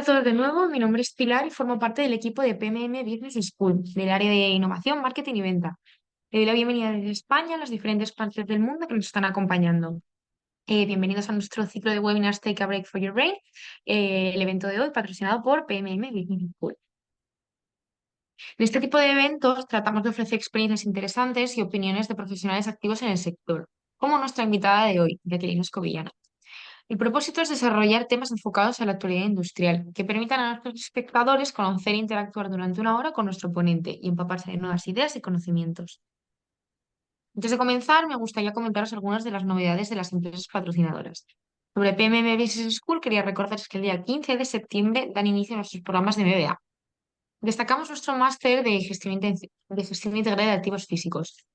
a todos de nuevo, mi nombre es Pilar y formo parte del equipo de PMM Business School, del área de innovación, marketing y venta. Le doy la bienvenida desde España a las diferentes partes del mundo que nos están acompañando. Bienvenidos a nuestro ciclo de webinars Take a Break for Your Brain, el evento de hoy patrocinado por PMM Business School. En este tipo de eventos tratamos de ofrecer experiencias interesantes y opiniones de profesionales activos en el sector, como nuestra invitada de hoy, Jacqueline Escobillana. El propósito es desarrollar temas enfocados a la actualidad industrial, que permitan a nuestros espectadores conocer e interactuar durante una hora con nuestro ponente y empaparse de nuevas ideas y conocimientos. Antes de comenzar, me gustaría comentaros algunas de las novedades de las empresas patrocinadoras. Sobre PMM Business School, quería recordaros que el día 15 de septiembre dan inicio a nuestros programas de MBA. Destacamos nuestro máster de gestión integral de activos físicos,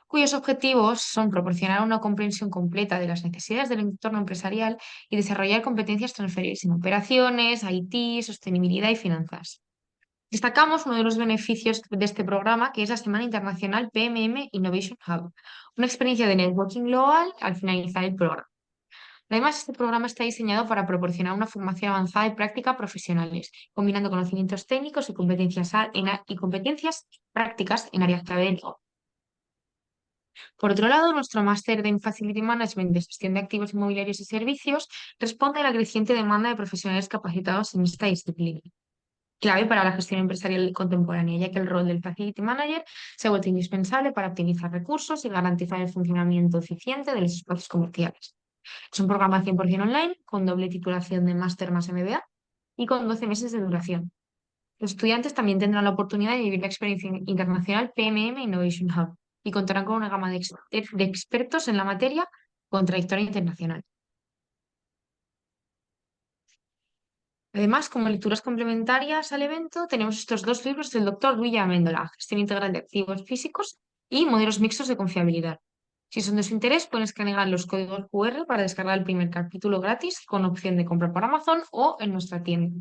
cuyos objetivos son proporcionar una comprensión completa de las necesidades del entorno empresarial y desarrollar competencias transferibles en operaciones, IT, sostenibilidad y finanzas. Destacamos uno de los beneficios de este programa, que es la Semana Internacional PMM Innovation Hub, una experiencia de networking global al finalizar el programa. Además, este programa está diseñado para proporcionar una formación avanzada y práctica profesionales, combinando conocimientos técnicos y competencias prácticas en áreas clave del negocio. Por otro lado, nuestro máster en Facility Management de gestión de activos inmobiliarios y servicios responde a la creciente demanda de profesionales capacitados en esta disciplina, clave para la gestión empresarial contemporánea, ya que el rol del Facility Manager se ha vuelto indispensable para optimizar recursos y garantizar el funcionamiento eficiente de los espacios comerciales. Es un programa 100% online, con doble titulación de máster más MBA y con 12 meses de duración. Los estudiantes también tendrán la oportunidad de vivir la experiencia internacional PMM Innovation Hub y contarán con una gama de expertos en la materia con trayectoria internacional. Además, como lecturas complementarias al evento, tenemos estos dos libros del doctor Luis Améndola, Gestión Integral de Activos Físicos y Modelos Mixtos de Confiabilidad. Si son de su interés, pueden escanear los códigos QR para descargar el primer capítulo gratis con opción de compra por Amazon o en nuestra tienda.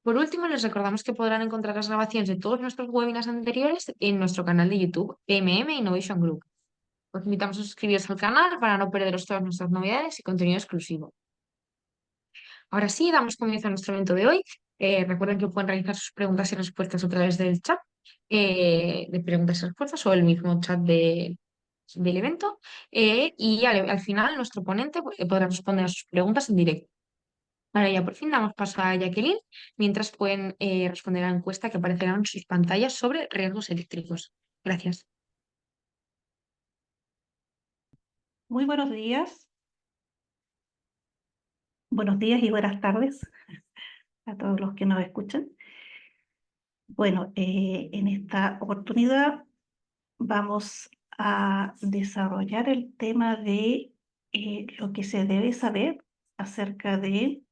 Por último, les recordamos que podrán encontrar las grabaciones de todos nuestros webinars anteriores en nuestro canal de YouTube, PMM Innovation Group. Os invitamos a suscribiros al canal para no perderos todas nuestras novedades y contenido exclusivo. Ahora sí, damos comienzo a nuestro evento de hoy. Recuerden que pueden realizar sus preguntas y respuestas a través del chat de preguntas y respuestas o el mismo chat del evento. Y al final, nuestro ponente podrá responder a sus preguntas en directo. Ahora ya por fin damos paso a Jacqueline, mientras pueden responder a la encuesta que aparecerá en sus pantallas sobre riesgos eléctricos. Gracias. Muy buenos días. Buenos días y buenas tardes a todos los que nos escuchan. Bueno, en esta oportunidad vamos a desarrollar el tema de lo que se debe saber acerca de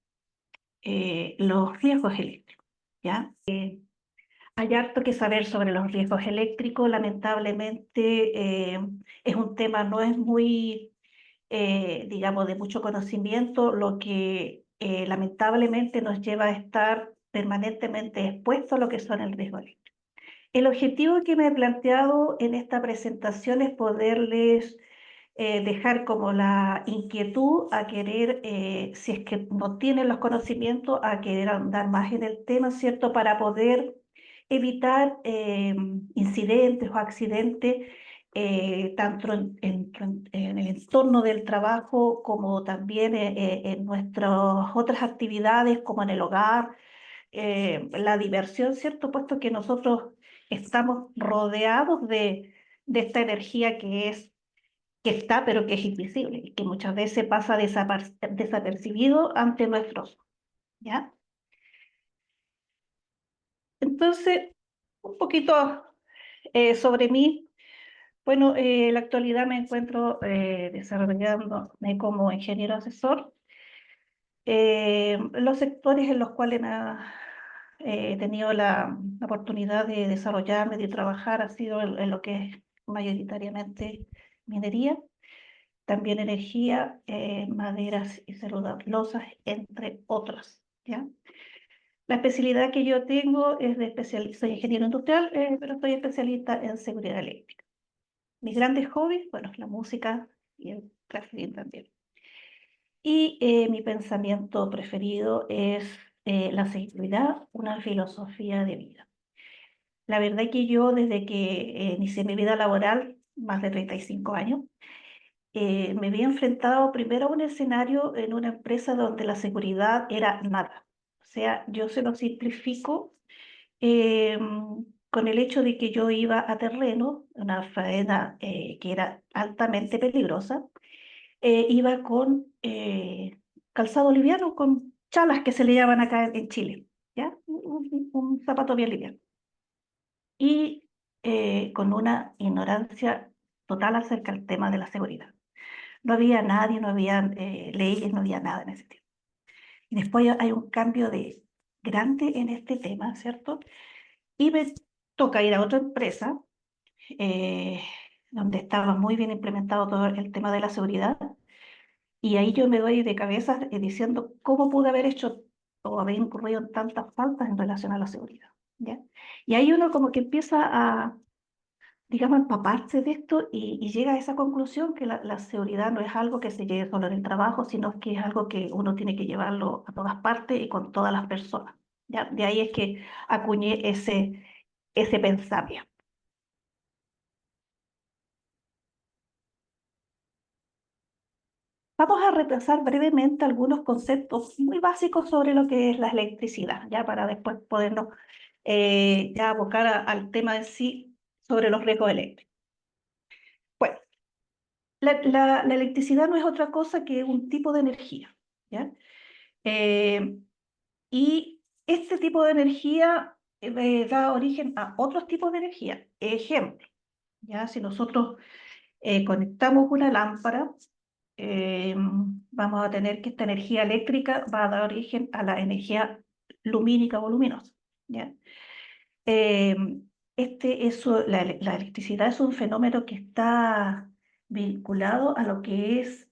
los riesgos eléctricos, ¿ya? Hay harto que saber sobre los riesgos eléctricos. Lamentablemente es un tema, no es muy digamos, de mucho conocimiento, lo que lamentablemente nos lleva a estar permanentemente expuestos a lo que son el riesgo eléctrico. El objetivo que me he planteado en esta presentación es poderles dejar como la inquietud a querer, si es que no tienen los conocimientos, a querer andar más en el tema, ¿cierto? Para poder evitar incidentes o accidentes tanto en el entorno del trabajo como también en nuestras otras actividades como en el hogar, la diversión, ¿cierto? Puesto que nosotros estamos rodeados de esta energía que está, pero que es invisible y que muchas veces pasa desapercibido ante nuestros, ¿ya? Entonces, un poquito sobre mí. Bueno, en la actualidad me encuentro desarrollándome como ingeniero asesor. Los sectores en los cuales he tenido la oportunidad de desarrollarme, de trabajar, ha sido en lo que es mayoritariamente minería, también energía, maderas y celulosas, entre otras, ¿ya? La especialidad que yo tengo es soy ingeniero industrial, pero soy especialista en seguridad eléctrica. Mis grandes hobbies, bueno, la música y el crafting también. Y mi pensamiento preferido es la seguridad, una filosofía de vida. La verdad que yo desde que inicié mi vida laboral, más de 35 años, me había enfrentado primero a un escenario en una empresa donde la seguridad era nada. O sea, yo se lo simplifico eh, con el hecho de que yo iba a terreno, una faena que era altamente peligrosa, iba con calzado liviano, con chalas que se le llaman acá en Chile, ¿ya? Un zapato bien liviano. Y con una ignorancia total acerca del tema de la seguridad. No había nadie, no había leyes, no había nada en ese tiempo. Y después hay un cambio de grande en este tema, ¿cierto? Y me toca ir a otra empresa eh, donde estaba muy bien implementado todo el tema de la seguridad. Y ahí yo me doy de cabeza diciendo cómo pude haber hecho o haber incurrido en tantas faltas en relación a la seguridad, ¿ya? Y ahí uno como que empieza a, digamos, empaparse de esto y llega a esa conclusión que la seguridad no es algo que se lleve solo en el trabajo, sino que es algo que uno tiene que llevarlo a todas partes y con todas las personas, ¿ya? De ahí es que acuñé ese pensamiento. Vamos a repasar brevemente algunos conceptos muy básicos sobre lo que es la electricidad, ya para después podernos ya abocar al tema en sí sobre los riesgos eléctricos. Bueno, la electricidad no es otra cosa que un tipo de energía, ¿ya? Eh, y este tipo de energía da origen a otros tipos de energía. Ejemplo, ¿ya? Si nosotros conectamos una lámpara, vamos a tener que esta energía eléctrica va a dar origen a la energía lumínica o luminosa, ¿ya? Eh, la electricidad es un fenómeno que está vinculado a lo que es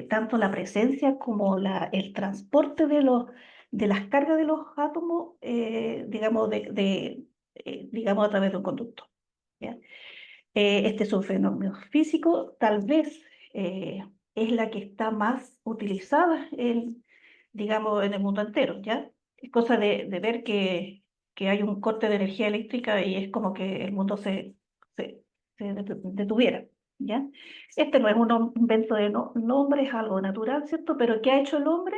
tanto la presencia como el transporte de las cargas de los átomos, digamos, digamos, a través de un conducto, ¿ya? Este es un fenómeno físico, tal vez es la que está más utilizada digamos, en el mundo entero, ¿ya? Es cosa de ver que hay un corte de energía eléctrica y es como que el mundo se detuviera, ¿ya? Este no es un invento de nombre, es algo natural, ¿cierto? Pero ¿qué ha hecho el hombre?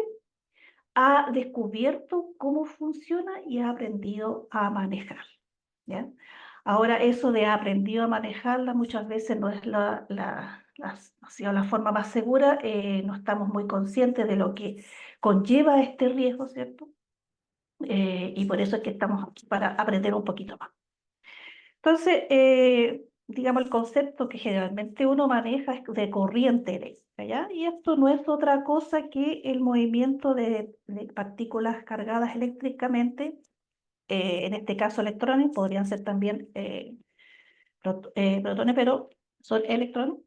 Ha descubierto cómo funciona y ha aprendido a manejar, ¿ya? Ahora, eso de aprendido a manejarla muchas veces no es ha sido la forma más segura, no estamos muy conscientes de lo que conlleva este riesgo, ¿cierto? Y por eso es que estamos aquí para aprender un poquito más. Entonces, digamos, el concepto que generalmente uno maneja es de corriente eléctrica, ¿ya? Y esto no es otra cosa que el movimiento de partículas cargadas eléctricamente, en este caso electrones, podrían ser también protones, pero son electrones,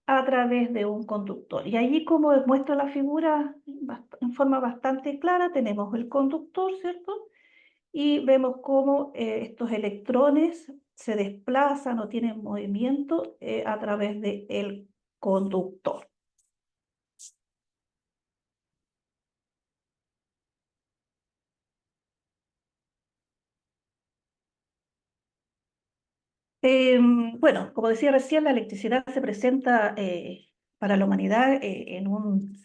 a través de un conductor. Y allí, como muestra la figura en forma bastante clara, tenemos el conductor, ¿cierto? Y vemos cómo estos electrones se desplazan o tienen movimiento a través del conductor. Bueno, como decía recién, la electricidad se presenta para la humanidad en un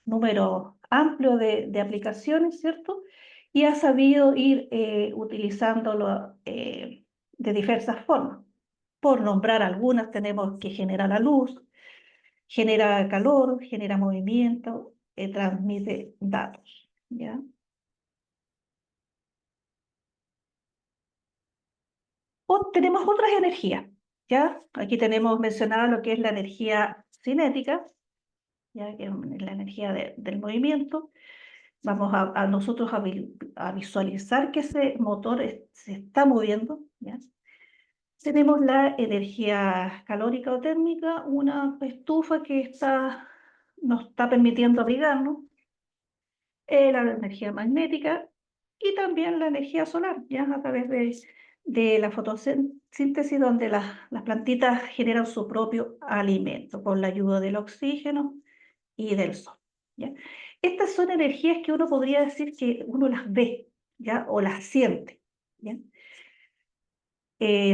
número amplio de aplicaciones, ¿cierto? Y ha sabido ir utilizándolo de diversas formas. Por nombrar algunas, tenemos que genera la luz, genera calor, genera movimiento, transmite datos, ¿ya? O tenemos otras energías, ¿ya? Aquí tenemos mencionado lo que es la energía cinética, ¿ya? Que es la energía del movimiento. Vamos a nosotros a visualizar que ese motor se está moviendo, ¿ya? Tenemos la energía calórica o térmica, una estufa que nos está permitiendo abrigarnos, la energía magnética y también la energía solar, ya a través de la fotosíntesis, donde las plantitas generan su propio alimento con la ayuda del oxígeno y del sol. ¿ya? Estas son energías que uno podría decir que uno las ve, ¿ya? O las siente, ¿ya?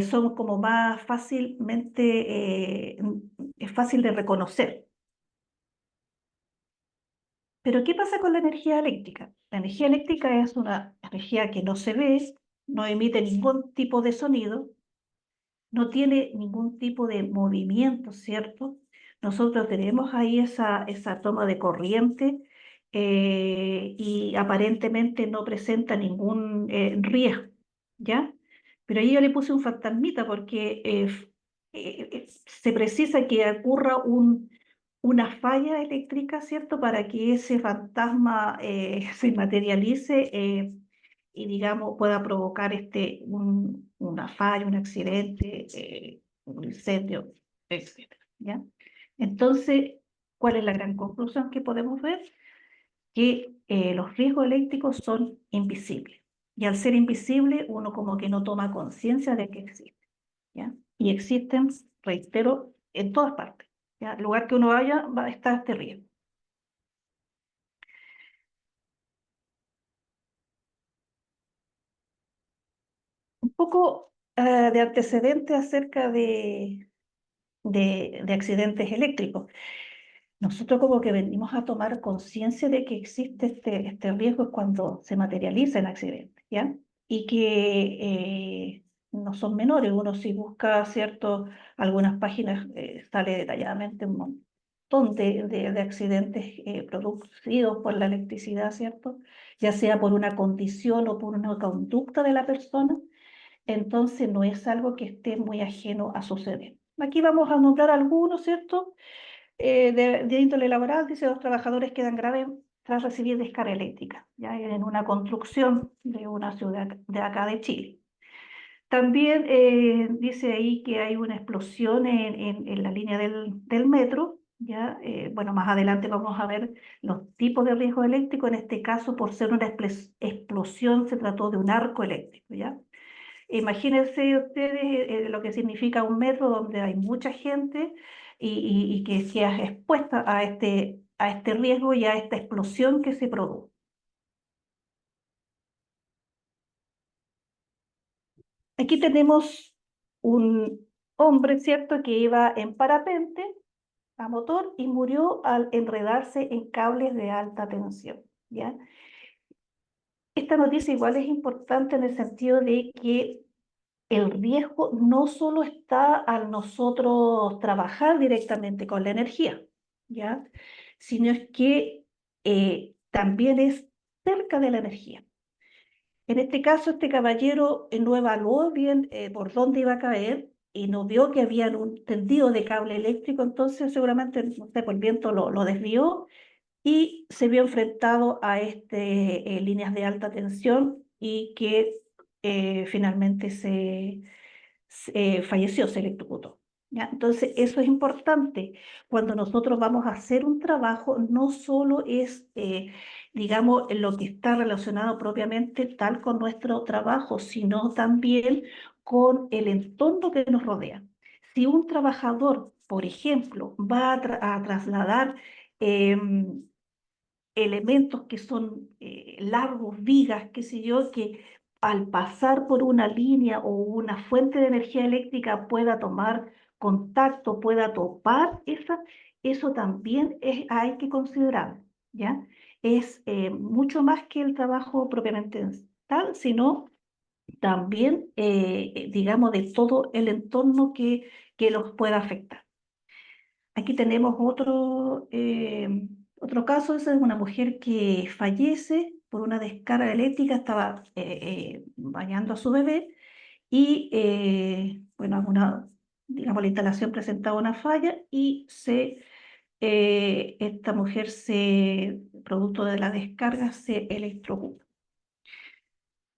Son como más fácilmente, es fácil de reconocer. Pero ¿qué pasa con la energía eléctrica? La energía eléctrica es una energía que no se ve, no emite ningún tipo de sonido, no tiene ningún tipo de movimiento, ¿cierto? Nosotros tenemos ahí esa toma de corriente y aparentemente no presenta ningún riesgo, ¿ya? Pero ahí yo le puse un fantasmita porque se precisa que ocurra una falla eléctrica, ¿cierto? Para que ese fantasma se materialice y, digamos, pueda provocar una falla, un accidente, un incendio, etcétera, ¿ya? Entonces, ¿cuál es la gran conclusión que podemos ver? Que los riesgos eléctricos son invisibles. Y al ser invisible, uno como que no toma conciencia de que existen, ¿ya? Y existen, reitero, en todas partes, ¿ya? El lugar que uno vaya va a estar este riesgo. Un poco de antecedente acerca de accidentes eléctricos. Nosotros como que venimos a tomar conciencia de que existe este riesgo es cuando se materializa el accidente, ¿ya? Y que no son menores. Uno si busca, ¿cierto? Algunas páginas sale detalladamente un montón de accidentes producidos por la electricidad, ¿cierto? Ya sea por una condición o por una conducta de la persona. Entonces no es algo que esté muy ajeno a suceder. Aquí vamos a nombrar algunos, ¿cierto? De índole laboral, dice, dos trabajadores quedan graves tras recibir descarga eléctrica, ya en una construcción de una ciudad de acá de Chile. También dice ahí que hay una explosión en la línea del metro, ya, bueno, más adelante vamos a ver los tipos de riesgo eléctrico. En este caso, por ser una explosión, se trató de un arco eléctrico, ya. Imagínense ustedes lo que significa un metro donde hay mucha gente y que sea expuesta a este riesgo y a esta explosión que se produce. Aquí tenemos un hombre, ¿cierto?, que iba en parapente a motor y murió al enredarse en cables de alta tensión, ¿ya? Esta noticia igual es importante en el sentido de que el riesgo no solo está al nosotros trabajar directamente con la energía, ¿ya? Sino es que también es cerca de la energía. En este caso, este caballero no evaluó bien por dónde iba a caer y no vio que había un tendido de cable eléctrico, entonces seguramente, no sé, por el viento lo desvió y se vio enfrentado a líneas de alta tensión y que finalmente falleció, se electrocutó. ¿Ya? Entonces, eso es importante. Cuando nosotros vamos a hacer un trabajo, no solo es, digamos, lo que está relacionado propiamente tal con nuestro trabajo, sino también con el entorno que nos rodea. Si un trabajador, por ejemplo, va a trasladar elementos que son largos, vigas, qué sé yo, que al pasar por una línea o una fuente de energía eléctrica pueda tomar contacto, pueda topar eso también hay que considerar, ¿ya? Es mucho más que el trabajo propiamente tal, sino también, digamos, de todo el entorno que los pueda afectar. Aquí tenemos otro caso. Esa es una mujer que fallece por una descarga eléctrica, estaba bañando a su bebé y, bueno, digamos, la instalación presentaba una falla y esta mujer, producto de la descarga, se electrocuta.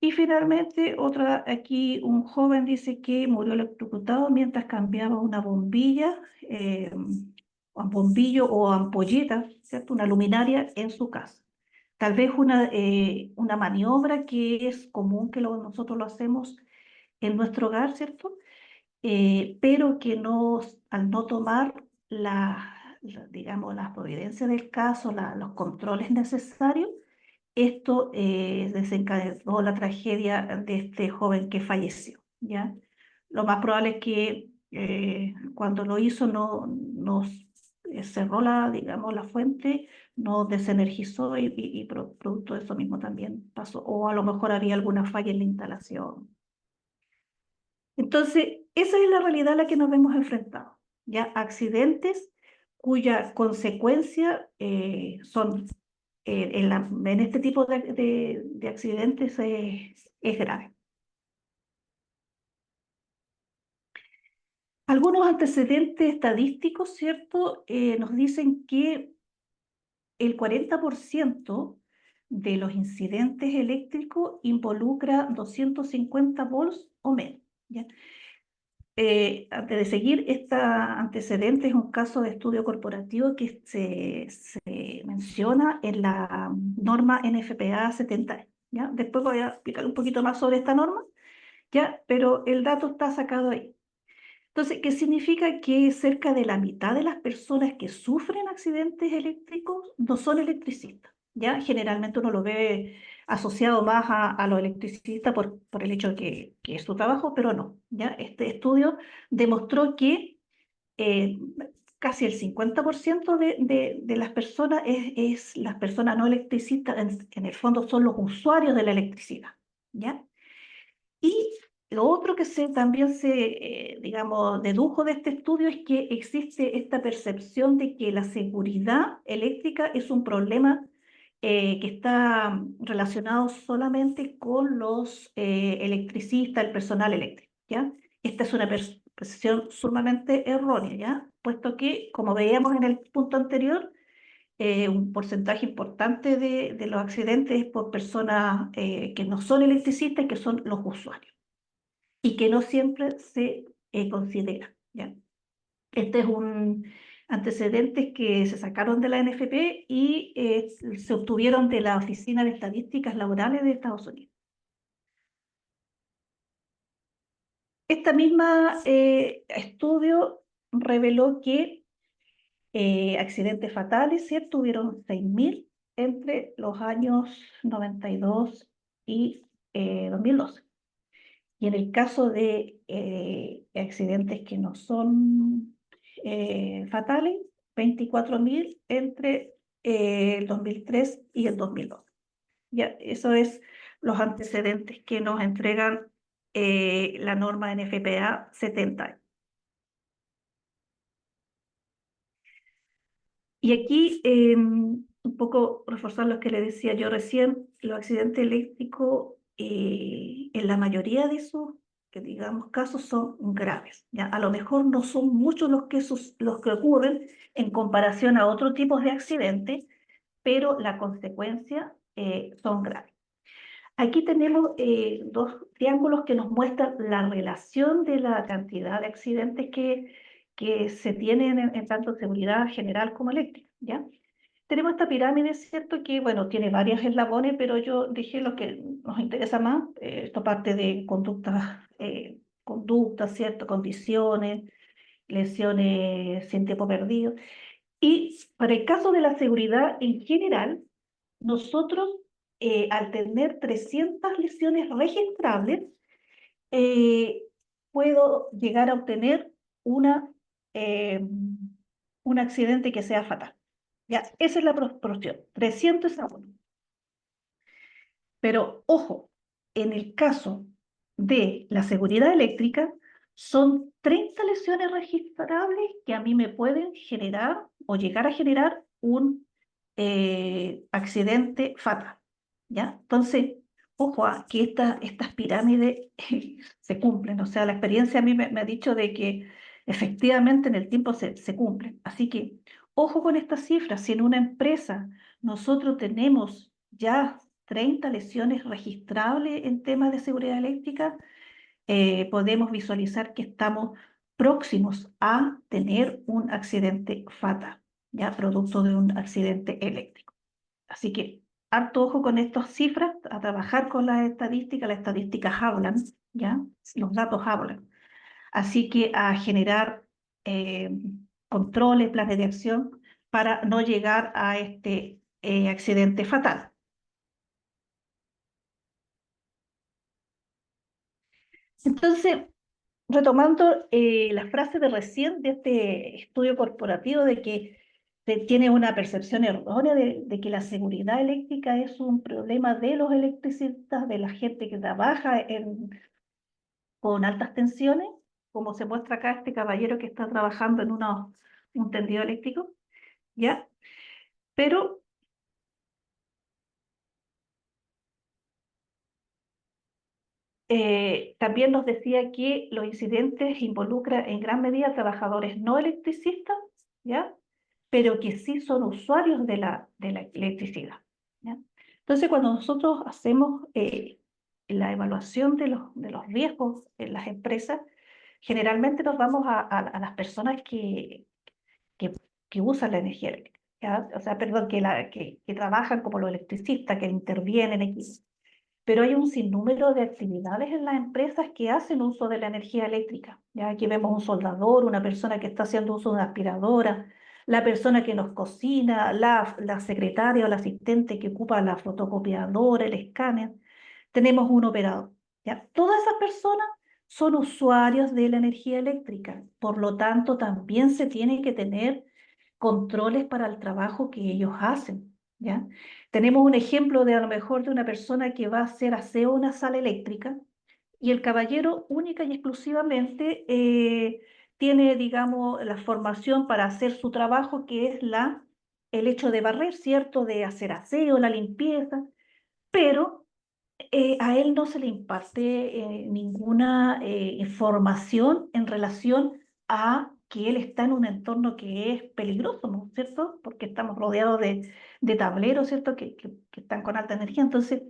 Y finalmente, un joven dice que murió electrocutado mientras cambiaba una bombilla, un bombillo o ampolleta, ¿cierto? Una luminaria en su casa. Tal vez una maniobra que es común que nosotros lo hacemos en nuestro hogar, ¿cierto? Pero que al no tomar digamos, las providencias del caso, los controles necesarios, esto desencadenó la tragedia de este joven que falleció, ¿ya? Lo más probable es que cuando lo hizo no cerró digamos, la fuente, no desenergizó y producto de eso mismo también pasó, o a lo mejor había alguna falla en la instalación. Entonces, esa es la realidad a la que nos vemos enfrentados, ¿ya? Accidentes cuya consecuencia son, en este tipo de accidentes es grave. Algunos antecedentes estadísticos, ¿cierto? Nos dicen que el 40% de los incidentes eléctricos involucra 250 volts o menos, ¿ya? Antes de seguir, este antecedente es un caso de estudio corporativo que se menciona en la norma NFPA 70, ¿ya? Después voy a explicar un poquito más sobre esta norma, ¿ya? Pero el dato está sacado ahí. Entonces, ¿qué significa? Que cerca de la mitad de las personas que sufren accidentes eléctricos no son electricistas, ¿ya? Generalmente uno lo ve asociado más a los electricistas por el hecho de que es su trabajo, pero no, ¿ya? Este estudio demostró que eh, casi el 50% de las personas es las personas no electricistas, en el fondo son los usuarios de la electricidad, ¿ya? Y lo otro que también digamos, dedujo de este estudio es que existe esta percepción de que la seguridad eléctrica es un problema que está relacionado solamente con los electricistas, el personal eléctrico, ¿ya? Esta es una percepción sumamente errónea, ¿ya? Puesto que, como veíamos en el punto anterior, un porcentaje importante de los accidentes es por personas que no son electricistas y que son los usuarios y que no siempre se considera, ¿ya? Este es un antecedentes que se sacaron de la NFP y se obtuvieron de la Oficina de Estadísticas Laborales de Estados Unidos. Esta misma estudio reveló que accidentes fatales, ¿cierto? Hubieron 6.000 entre los años 92 y 2012. Y en el caso de accidentes que no son fatales, 24.000 entre el 2003 y el 2002. Ya, eso es los antecedentes que nos entregan la norma NFPA 70. Y aquí un poco reforzar lo que le decía yo recién, los accidentes eléctricos en la mayoría de esos, que digamos, casos son graves, ¿ya? A lo mejor no son muchos los que ocurren en comparación a otros tipos de accidentes, pero las consecuencias son graves. Aquí tenemos dos triángulos que nos muestran la relación de la cantidad de accidentes que se tienen en tanto seguridad general como eléctrica, ¿ya? Tenemos esta pirámide, ¿cierto? Que, bueno, tiene varios eslabones, pero yo dije lo que nos interesa más, esta parte de conductas, ¿cierto? Condiciones, lesiones sin tiempo perdido. Y para el caso de la seguridad en general, nosotros, al tener 300 lesiones registrables, eh, puedo llegar a obtener una, eh, un accidente que sea fatal. Ya, esa es la proporción, 300 a 1. Pero ojo, en el caso de la seguridad eléctrica, son 30 lesiones registrables que a mí me pueden generar o llegar a generar un accidente fatal, ¿ya? Entonces, ojo, que estas pirámides se cumplen, o sea, la experiencia a mí me ha dicho de que efectivamente en el tiempo se cumplen. Así que, ojo con estas cifras, si en una empresa nosotros tenemos ya 30 lesiones registrables en temas de seguridad eléctrica, podemos visualizar que estamos próximos a tener un accidente fatal, ya producto de un accidente eléctrico. Así que harto ojo con estas cifras, a trabajar con las estadísticas hablan, ya, los datos hablan. Así que a generar controles, planes de acción para no llegar a este accidente fatal. Entonces, retomando la frase de recién de este estudio corporativo de que se tiene una percepción errónea de que la seguridad eléctrica es un problema de los electricistas, de la gente que trabaja con altas tensiones, como se muestra acá este caballero que está trabajando en un tendido eléctrico, ¿ya? Pero también nos decía que los incidentes involucran en gran medida a trabajadores no electricistas, ¿ya? Pero que sí son usuarios de la electricidad, ¿ya? Entonces, cuando nosotros hacemos la evaluación de los riesgos en las empresas, generalmente nos vamos a las personas que, que usan la energía eléctrica, ¿ya? O sea, perdón, que trabajan como los electricistas, que intervienen aquí. Pero hay un sinnúmero de actividades en las empresas que hacen uso de la energía eléctrica. Ya aquí vemos un soldador, una persona que está haciendo uso de una aspiradora, la persona que nos cocina, la secretaria o la asistente que ocupa la fotocopiadora, el escáner. Tenemos un operador. ¿Ya? Todas esas personas son usuarios de la energía eléctrica. Por lo tanto, también se tiene que tener controles para el trabajo que ellos hacen. ¿Ya? Tenemos un ejemplo de a lo mejor de una persona que va a hacer aseo en una sala eléctrica y el caballero única y exclusivamente tiene, digamos, la formación para hacer su trabajo, que es el hecho de barrer, ¿cierto? De hacer aseo, la limpieza, pero a él no se le imparte ninguna información en relación a que él está en un entorno que es peligroso, ¿no es cierto? Porque estamos rodeados de tableros, ¿cierto? Que están con alta energía. Entonces,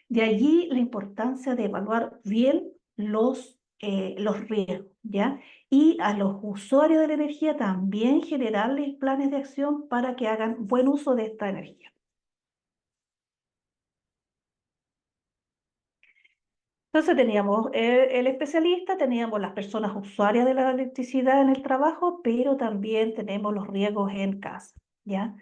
de allí la importancia de evaluar bien los riesgos, ¿ya? Y a los usuarios de la energía también generarles planes de acción para que hagan buen uso de esta energía. Entonces teníamos el especialista, teníamos las personas usuarias de la electricidad en el trabajo, pero también tenemos los riesgos en casa, ¿ya?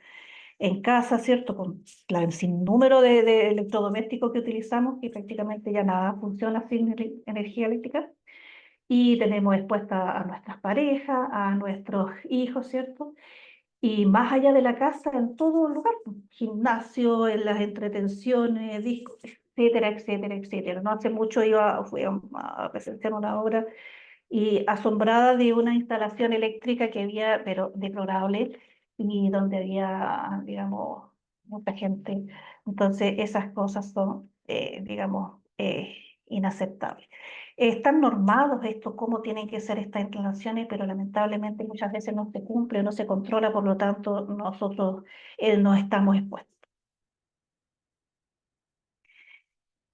En casa, ¿cierto? Con el sinnúmero de electrodomésticos que utilizamos, que prácticamente ya nada funciona sin energía eléctrica, y tenemos expuesta a nuestras parejas, a nuestros hijos, ¿cierto? Y más allá de la casa, en todo lugar, pues, gimnasio, en las entretenciones, discos, etcétera, etcétera, etcétera. No hace mucho fui a presenciar una obra y asombrada de una instalación eléctrica que había, pero deplorable, y donde había, digamos, mucha gente. Entonces, esas cosas son, digamos, inaceptables. Están normados esto, cómo tienen que ser estas instalaciones, pero lamentablemente muchas veces no se cumple, no se controla, por lo tanto, nosotros no estamos expuestos.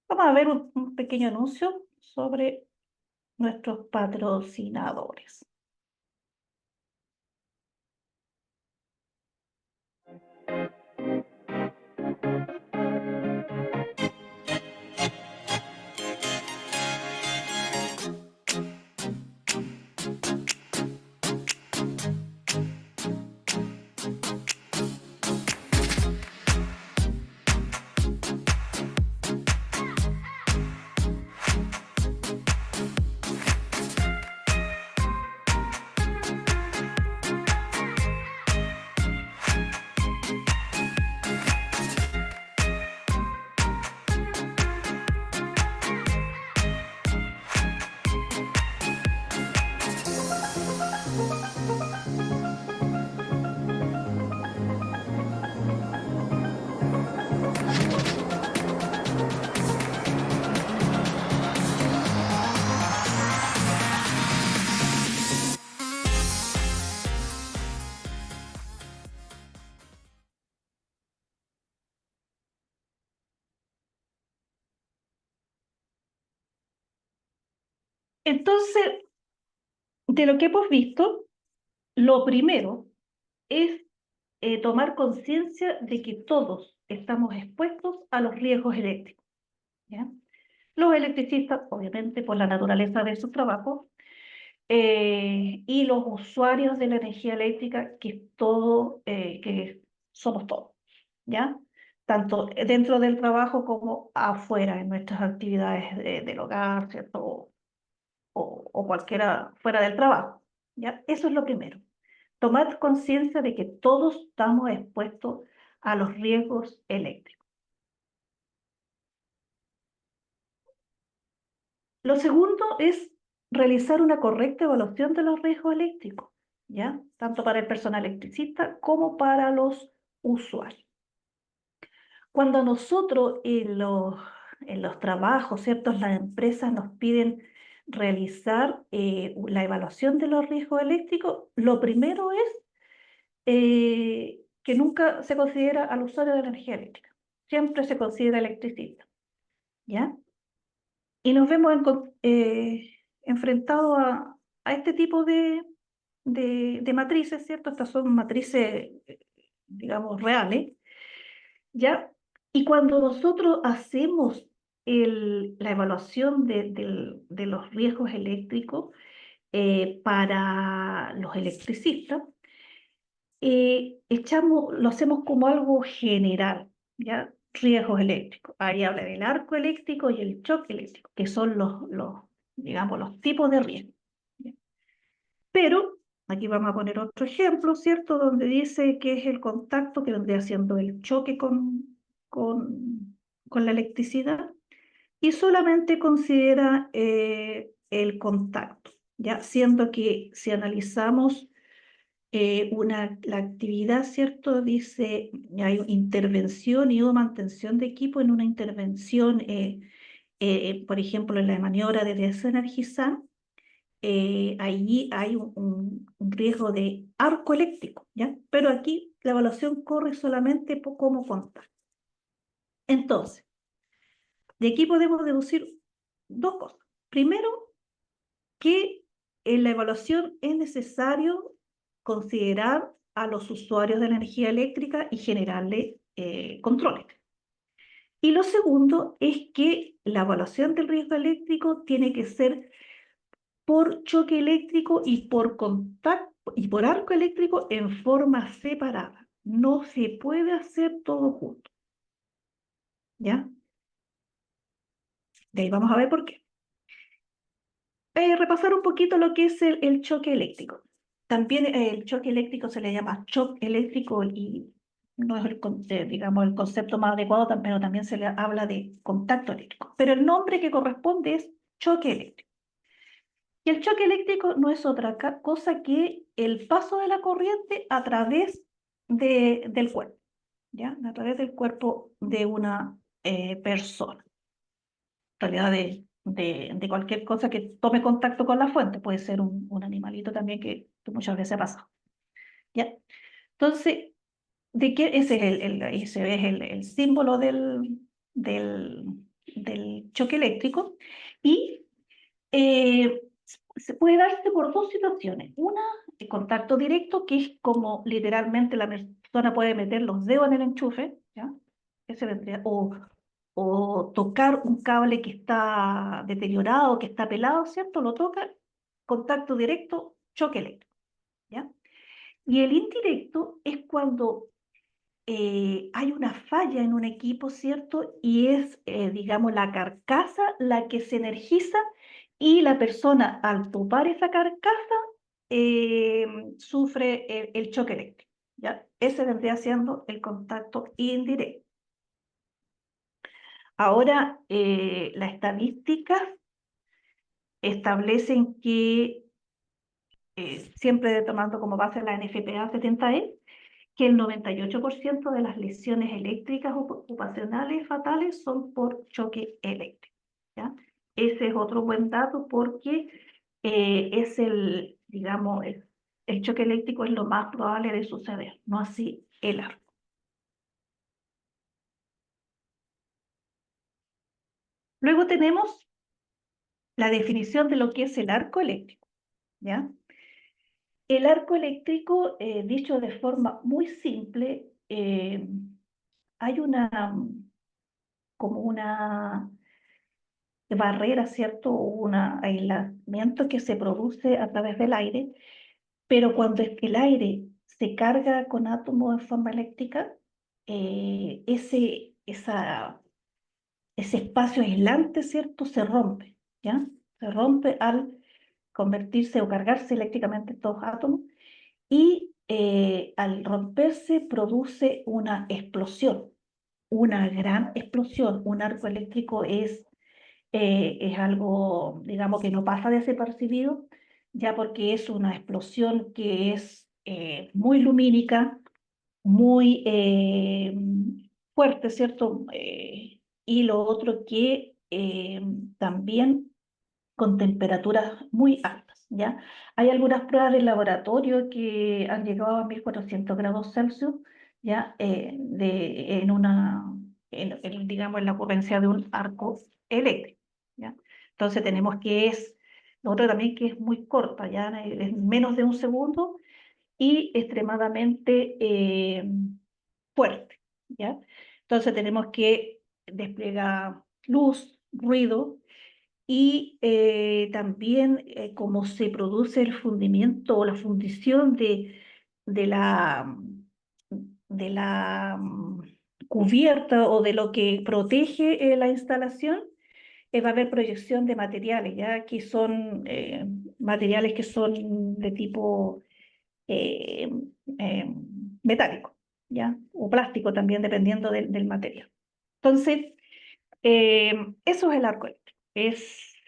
Vamos a ver un pequeño anuncio sobre nuestros patrocinadores. Entonces, de lo que hemos visto, lo primero es tomar conciencia de que todos estamos expuestos a los riesgos eléctricos, ¿ya? Los electricistas, obviamente, por la naturaleza de su trabajo, y los usuarios de la energía eléctrica, que es todo, que somos todos, ¿ya? Tanto dentro del trabajo como afuera, en nuestras actividades del hogar, ¿cierto? O cualquiera fuera del trabajo, ¿ya? Eso es lo primero. Tomar conciencia de que todos estamos expuestos a los riesgos eléctricos. Lo segundo es realizar una correcta evaluación de los riesgos eléctricos, ¿ya? Tanto para el personal electricista como para los usuarios. Cuando nosotros en los trabajos, ¿cierto? Las empresas nos piden realizar la evaluación de los riesgos eléctricos, lo primero es que nunca se considera al usuario de la energía eléctrica. Siempre se considera electricista, ¿ya? Y nos vemos enfrentados a este tipo de matrices, ¿cierto? Estas son matrices, digamos, reales, ¿ya? Y cuando nosotros hacemos la evaluación de los riesgos eléctricos para los electricistas, lo hacemos como algo general, ¿ya? Riesgos eléctricos. Ahí habla del arco eléctrico y el choque eléctrico, que son digamos, los tipos de riesgo, ¿ya? Pero aquí vamos a poner otro ejemplo, ¿cierto? Donde dice que es el contacto que vendría siendo el choque con la electricidad y solamente considera el contacto, ¿ya? Siendo que si analizamos la actividad, ¿cierto? Dice, hay intervención y o mantención de equipo en una intervención, por ejemplo, en la maniobra de desenergizar, allí hay un riesgo de arco eléctrico, ¿ya? Pero aquí la evaluación corre solamente por cómo contar. Entonces, de aquí podemos deducir dos cosas. Primero, que en la evaluación es necesario considerar a los usuarios de la energía eléctrica y generarle controles. Y lo segundo es que la evaluación del riesgo eléctrico tiene que ser por choque eléctrico y por contacto y por arco eléctrico en forma separada. No se puede hacer todo junto, ¿ya? De ahí vamos a ver por qué. Repasar un poquito lo que es el choque eléctrico. También el choque eléctrico se le llama shock eléctrico y no es digamos, el concepto más adecuado, pero también se le habla de contacto eléctrico. Pero el nombre que corresponde es choque eléctrico. Y el choque eléctrico no es otra cosa que el paso de la corriente a través del cuerpo, ¿ya? A través del cuerpo de una persona. En realidad de cualquier cosa que tome contacto con la fuente, puede ser un animalito también que muchas veces pasa, ¿ya? Entonces, ese es ese es el símbolo del, del choque eléctrico y eh, se puede darse por dos situaciones. Una, el contacto directo, que es como literalmente la persona puede meter los dedos en el enchufe, ¿ya? Ese vendría, o tocar un cable que está deteriorado, que está pelado, ¿cierto? Lo toca, contacto directo, choque eléctrico, ¿ya? Y el indirecto es cuando hay una falla en un equipo, ¿cierto? Y es, digamos, la carcasa la que se energiza y la persona al topar esa carcasa eh, sufre el choque eléctrico, ¿ya? Ese vendría siendo el contacto indirecto. Ahora, las estadísticas establecen que, siempre tomando como base la NFPA 70E, que el 98% de las lesiones eléctricas ocupacionales fatales son por choque eléctrico, ¿ya? Ese es otro buen dato porque es digamos, el choque eléctrico es lo más probable de suceder, no así el arco. Luego tenemos la definición de lo que es el arco eléctrico, ¿ya? El arco eléctrico, dicho de forma muy simple, hay como una barrera, ¿cierto? Un aislamiento que se produce a través del aire, pero cuando es que el aire se carga con átomos en forma eléctrica, ese espacio aislante, ¿cierto? Se rompe, ¿ya? Se rompe al convertirse o cargarse eléctricamente estos átomos y al romperse produce una explosión, una gran explosión. Un arco eléctrico es algo, digamos, que no pasa desapercibido, ya porque es una explosión que es muy lumínica, muy fuerte, ¿cierto? Y lo otro que también con temperaturas muy altas, ¿ya? Hay algunas pruebas de laboratorio que han llegado a 1400 grados Celsius, ¿ya? Digamos, en la ocurrencia de un arco eléctrico, ¿ya? Entonces tenemos lo otro también que es muy corta, ¿ya? Es menos de un segundo y extremadamente fuerte, ¿ya? Entonces tenemos que desplegar luz, ruido, y también cómo se produce el fundimiento o la fundición de la, de la cubierta o de lo que protege la instalación. Va a haber proyección de materiales, ya que son materiales que son de tipo eh, eh, metálico, ya, o plástico también, dependiendo del material. Entonces, eso es el arco eléctrico.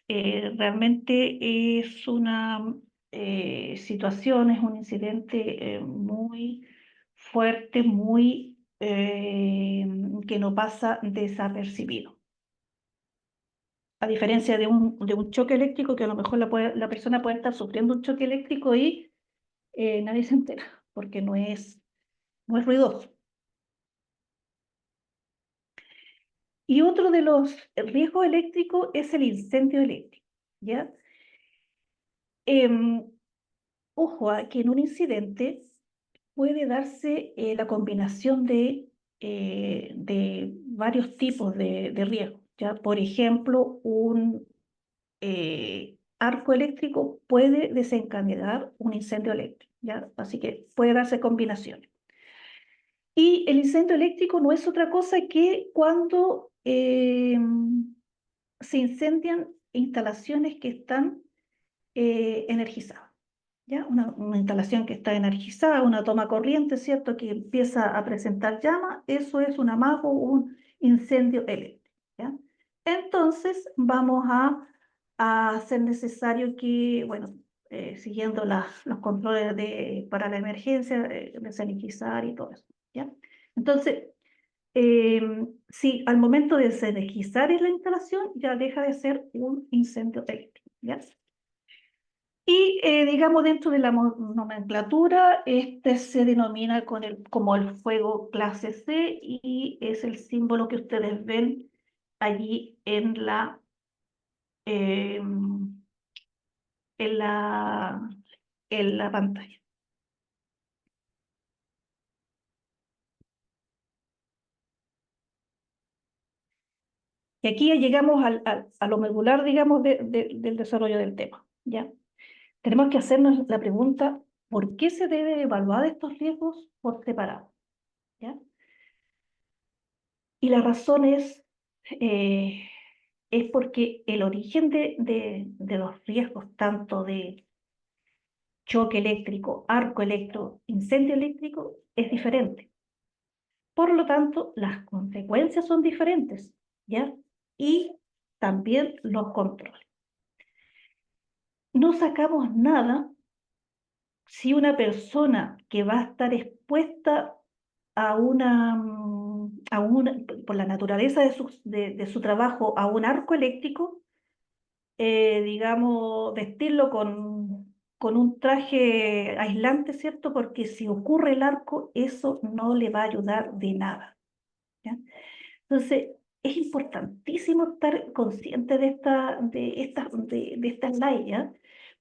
Realmente es una situación, es un incidente muy fuerte, muy que no pasa desapercibido. A diferencia de un choque eléctrico, que a lo mejor la persona puede estar sufriendo un choque eléctrico y nadie se entera, porque no es ruidoso. Y otro de los riesgos eléctricos es el incendio eléctrico, ¿ya? Em, Ojo, que en un incidente puede darse la combinación de varios tipos de riesgos, ¿ya? Por ejemplo, un arco eléctrico puede desencadenar un incendio eléctrico, ¿ya? Así que puede darse combinaciones. Y el incendio eléctrico no es otra cosa que cuando se incendian instalaciones que están energizadas. ¿Ya? Una instalación que está energizada, una toma corriente, ¿cierto? Que empieza a presentar llama, eso es un amago, un incendio eléctrico, ¿ya? Entonces vamos a hacer necesario que, bueno, siguiendo los controles para la emergencia, desenergizar y todo eso, ¿ya? Entonces, si al momento de desenergizar la instalación, ya deja de ser un incendio eléctrico, ¿ya? Y digamos, dentro de la nomenclatura, este se denomina como el fuego clase C y es el símbolo que ustedes ven allí eh, en la, en la pantalla. Y aquí ya llegamos a lo medular, digamos, del desarrollo del tema, ¿ya? Tenemos que hacernos la pregunta, ¿por qué se debe evaluar estos riesgos por separado? ¿Ya? Y la razón es porque el origen de los riesgos, tanto de choque eléctrico, arco eléctrico, incendio eléctrico, es diferente. Por lo tanto, las consecuencias son diferentes, ¿ya? Y también los controles. No sacamos nada si una persona que va a estar expuesta por la naturaleza de su trabajo, a un arco eléctrico, digamos, vestirlo con un traje aislante, ¿cierto? Porque si ocurre el arco, eso no le va a ayudar de nada, ¿ya? Entonces, es importantísimo estar consciente de estas leyes, ¿ya?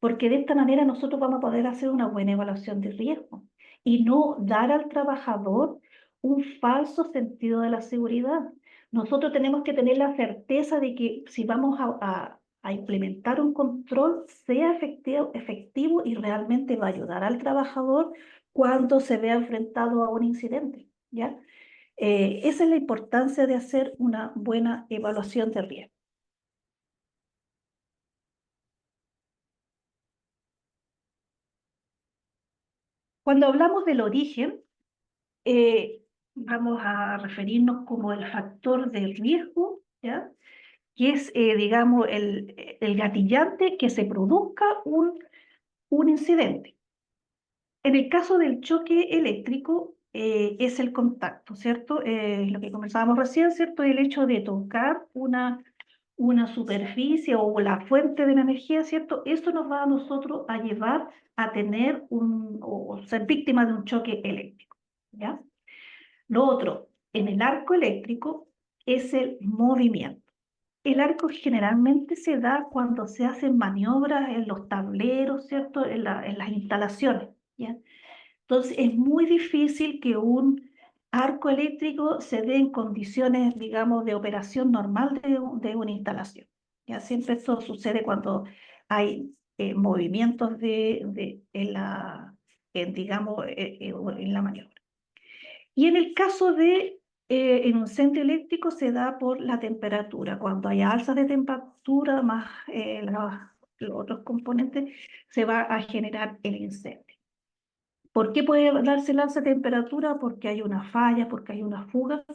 Porque de esta manera nosotros vamos a poder hacer una buena evaluación de riesgo y no dar al trabajador un falso sentido de la seguridad, nosotros tenemos que tener la certeza de que si vamos a implementar un control, sea efectivo y realmente va a ayudar al trabajador cuando se vea enfrentado a un incidente, ¿ya? Esa es la importancia de hacer una buena evaluación de riesgo. Cuando hablamos del origen, vamos a referirnos como el factor de riesgo, ¿ya? Que es, digamos, el gatillante que se produzca un incidente. En el caso del choque eléctrico, es el contacto, ¿cierto? Lo que conversábamos recién, ¿cierto? El hecho de tocar una superficie o la fuente de la energía, ¿cierto? Eso nos va a nosotros a llevar a tener o ser víctimas de un choque eléctrico, ¿ya? Lo otro, en el arco eléctrico, es el movimiento. El arco generalmente se da cuando se hacen maniobras en los tableros, ¿cierto? En las instalaciones, ¿ya? Entonces es muy difícil que un arco eléctrico se dé en condiciones, digamos, de operación normal de una instalación. Ya siempre esto sucede cuando hay movimientos digamos, en la maniobra. Y en el caso en un centro eléctrico se da por la temperatura. Cuando hay alzas de temperatura más los otros componentes, se va a generar el incendio. ¿Por qué puede darse el alza de temperatura? Porque hay una falla, porque hay una fuga,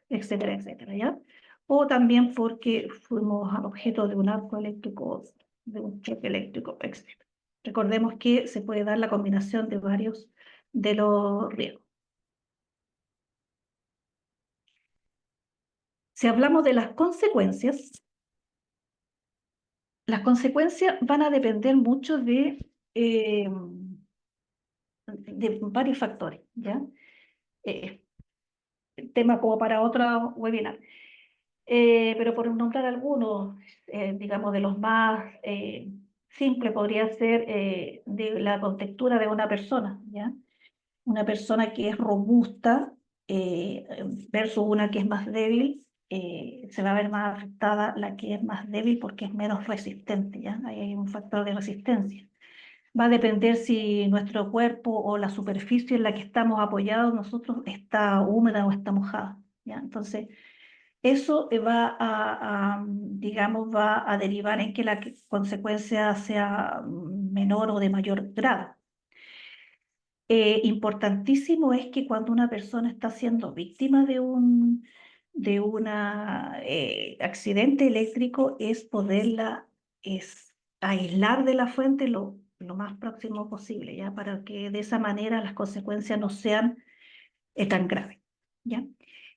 etcétera, etcétera, ¿ya? O también porque fuimos al objeto de un arco eléctrico, de un choque eléctrico, etcétera. Recordemos que se puede dar la combinación de varios de los riesgos. Si hablamos de las consecuencias van a depender mucho de varios factores, ¿ya? Eh, tema como para otro webinar. Pero por nombrar algunos, digamos, de los más simples, podría ser de la contextura de una persona, ¿ya? Una persona que es robusta versus una que es más débil, se va a ver más afectada la que es más débil porque es menos resistente, ¿ya? Ahí hay un factor de resistencia. Va a depender si nuestro cuerpo o la superficie en la que estamos apoyados nosotros está húmeda o está mojada, ¿ya? Entonces, eso digamos, va a derivar en que la consecuencia sea menor o de mayor grado. Importantísimo es que cuando una persona está siendo víctima de una accidente eléctrico es poderla aislar de la fuente lo más próximo posible, ¿ya? Para que de esa manera las consecuencias no sean tan graves, ¿ya?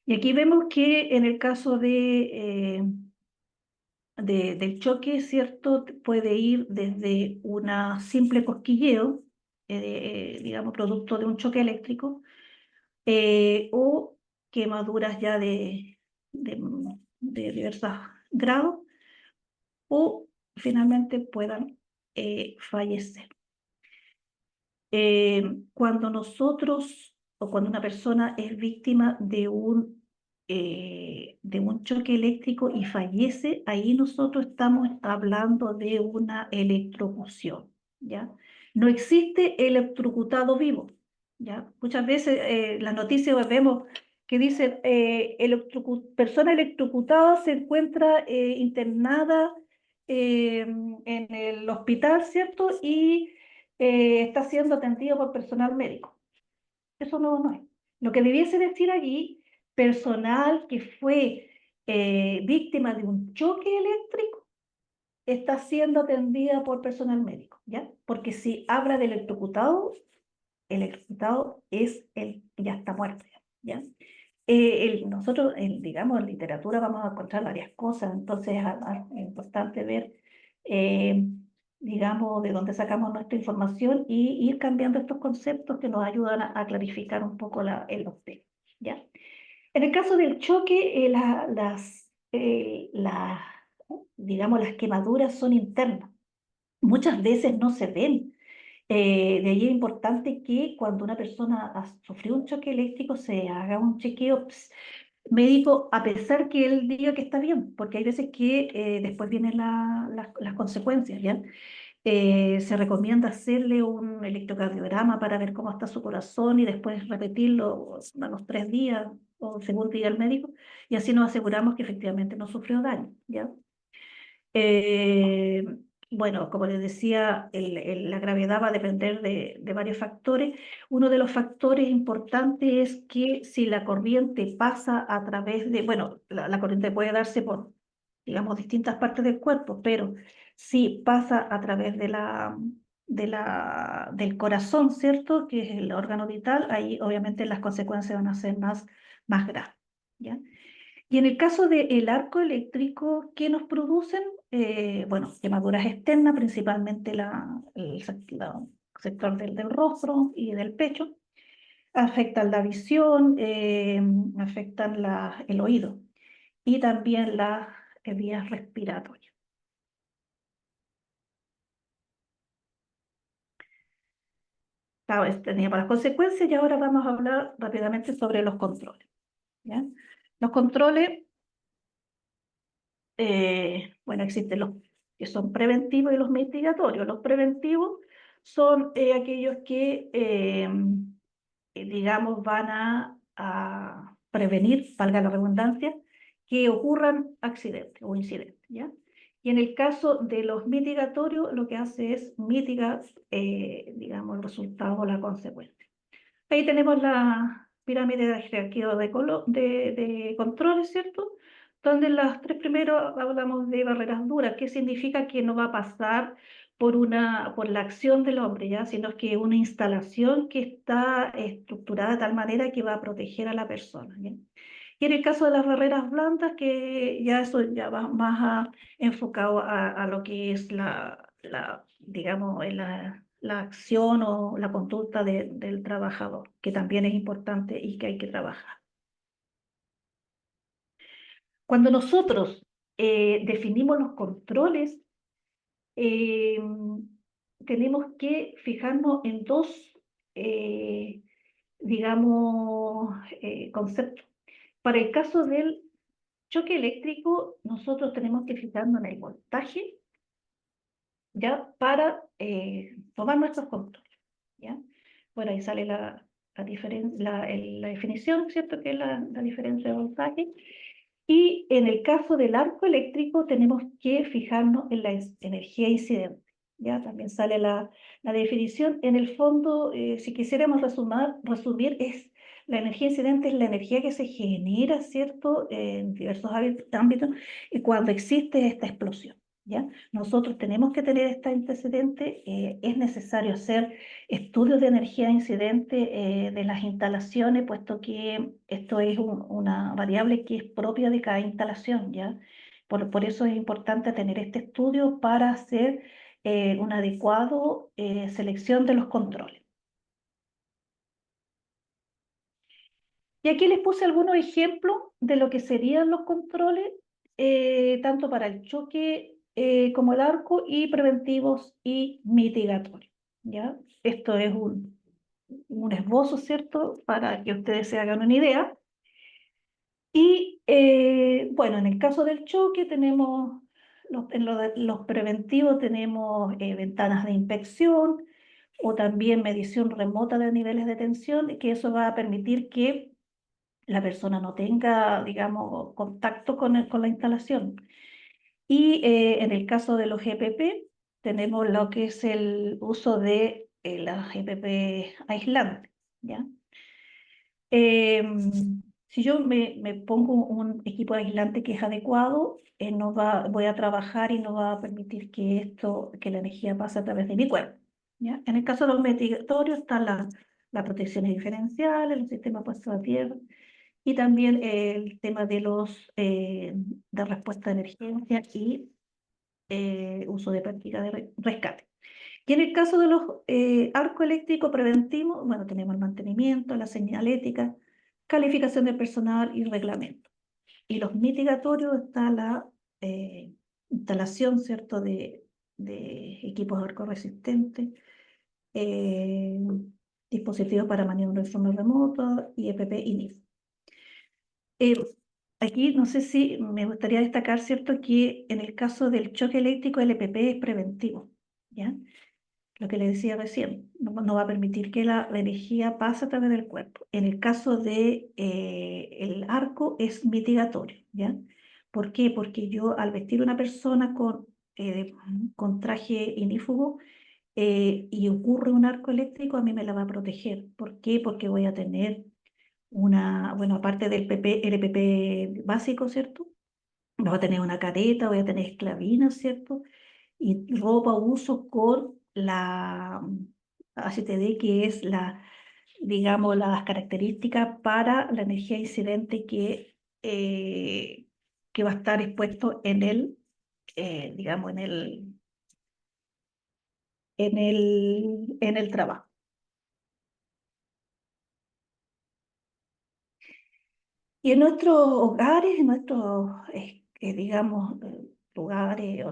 Y aquí vemos que en el caso del choque, ¿cierto? Puede ir desde una simple cosquilleo, digamos, producto de un choque eléctrico, o quemaduras ya de, de diversos grados, o finalmente puedan fallecer. Cuando nosotros o cuando una persona es víctima de un choque eléctrico y fallece, ahí nosotros estamos hablando de una electrocución, ¿ya? No existe electrocutado vivo, ¿ya? Muchas veces las noticias vemos que dicen persona electrocutada se encuentra internada en el hospital, ¿cierto? Y está siendo atendido por personal médico. Eso no es. Lo que debiese decir allí, personal que fue víctima de un choque eléctrico está siendo atendida por personal médico, ¿ya? Porque si habla de el electrocutado es el que ya está muerto, ¿ya? Nosotros, digamos, en literatura vamos a encontrar varias cosas, entonces es importante ver, eh, digamos, de dónde sacamos nuestra información y ir cambiando estos conceptos que nos ayudan a clarificar un poco los temas, ¿ya? En el caso del choque, digamos, las quemaduras son internas. Muchas veces no se ven. De ahí es importante que cuando una persona ha sufrido un choque eléctrico se haga un chequeo médico, a pesar que él diga que está bien, porque hay veces que después vienen las consecuencias, ¿ya? Se recomienda hacerle un electrocardiograma para ver cómo está su corazón y después repetirlo a los 3 días o según diga el médico, y así nos aseguramos que efectivamente no sufrió daño, ¿ya? Eh, bueno, como les decía, la gravedad va a depender de varios factores. Uno de los factores importantes es que si la corriente pasa a través de, bueno, la corriente puede darse por, digamos, distintas partes del cuerpo, pero si pasa a través del corazón, ¿cierto? Que es el órgano vital, ahí obviamente las consecuencias van a ser más graves, ¿ya? Y en el caso del arco eléctrico, ¿qué nos producen? Bueno, quemaduras externas, principalmente el sector del rostro y del pecho. Afectan la visión, afectan el oído y también las vías respiratorias. Claro, teníamos las consecuencias y ahora vamos a hablar rápidamente sobre los controles, ¿ya? Los controles, bueno, existen los que son preventivos y los mitigatorios. Los preventivos son aquellos que, digamos, van a prevenir, valga la redundancia, que ocurran accidentes o incidentes, ¿ya? Y en el caso de los mitigatorios, lo que hace es mitigar, digamos, el resultado o la consecuencia. Ahí tenemos la pirámide de jerarquía de controles, ¿cierto? Donde en las tres primeros hablamos de barreras duras, que significa que no va a pasar por la acción del hombre, ¿ya? Sino que una instalación que está estructurada de tal manera que va a proteger a la persona, ¿ya? Y en el caso de las barreras blandas, que ya eso ya va más enfocado a lo que es digamos, la acción o la conducta del trabajador, que también es importante y que hay que trabajar. Cuando nosotros definimos los controles, eh, tenemos que fijarnos en dos, eh, digamos, conceptos. Para el caso del choque eléctrico, nosotros tenemos que fijarnos en el voltaje, ¿ya? Para tomar nuestros controles, ¿ya? Bueno, ahí sale la definición, ¿cierto? Que es la diferencia de voltaje. Y en el caso del arco eléctrico tenemos que fijarnos en la energía incidente, ¿ya? También sale la definición. En el fondo, si quisiéramos resumir, la energía incidente es la energía que se genera, ¿cierto? En diversos ámbitos y cuando existe esta explosión, ¿ya? Nosotros tenemos que tener este antecedente, es necesario hacer estudios de energía incidente de las instalaciones, puesto que esto es una variable que es propia de cada instalación, ¿ya? Por eso es importante tener este estudio para hacer una adecuada selección de los controles. Y aquí les puse algunos ejemplos de lo que serían los controles, tanto para el choque como el arco, y preventivos y mitigatorios, ¿ya? Esto es un esbozo, ¿cierto? Para que ustedes se hagan una idea. Y bueno, en el caso del choque tenemos, los preventivos tenemos ventanas de inspección o también medición remota de niveles de tensión, que eso va a permitir que la persona no tenga, digamos, contacto con la instalación. Y en el caso de los GPP, tenemos lo que es el uso de las GPP aislantes, ¿ya? Si yo me pongo un equipo aislante que es adecuado, voy a trabajar y no va a permitir que la energía pase a través de mi cuerpo, ¿ya? En el caso de los mitigatorios están las protecciones diferenciales, los sistemas puestos a tierra y también el tema de respuesta de emergencia y uso de práctica de rescate. Y en el caso de los arco eléctrico preventivo, bueno, tenemos el mantenimiento, la señalética, calificación del personal y reglamento. Y los mitigatorios está la instalación, ¿cierto?, de equipos arco resistentes, eh, dispositivos para maniobra de forma remota, IEPP y NIF. Eh, aquí no sé si me gustaría destacar, ¿cierto?, que en el caso del choque eléctrico el EPP es preventivo, ¿ya? Lo que le decía recién, no va a permitir que la energía pase a través del cuerpo. En el caso de el arco es mitigatorio, ¿ya? ¿Por qué? Porque yo al vestir una persona con traje inífugo y ocurre un arco eléctrico, a mí me la va a proteger. ¿Por qué? Porque voy a tener bueno, aparte del LPP básico, ¿cierto? Voy a tener una careta, voy a tener esclavinas, ¿cierto? Y ropa uso con la HTD, que es digamos, las características para la energía incidente que va a estar expuesto digamos, en el trabajo. Y en nuestros hogares, digamos, hogares,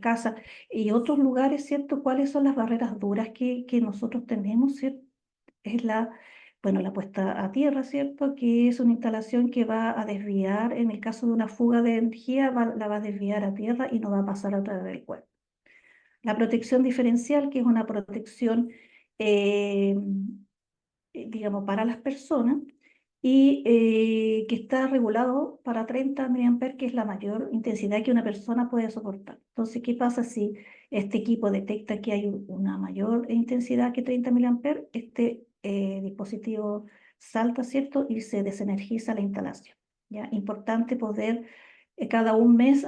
casas y otros lugares, ¿cierto? ¿Cuáles son las barreras duras que nosotros tenemos, ¿cierto? Es bueno, la puesta a tierra, ¿cierto? Que es una instalación que va a desviar, en el caso de una fuga de energía, la va a desviar a tierra y no va a pasar a través del cuerpo. La protección diferencial, que es una protección, eh, digamos, para las personas y que está regulado para 30 mA, que es la mayor intensidad que una persona puede soportar. Entonces, ¿qué pasa si este equipo detecta que hay una mayor intensidad que 30 mA? Este dispositivo salta, ¿cierto? Y se desenergiza la instalación. ¿Ya? Importante poder cada un mes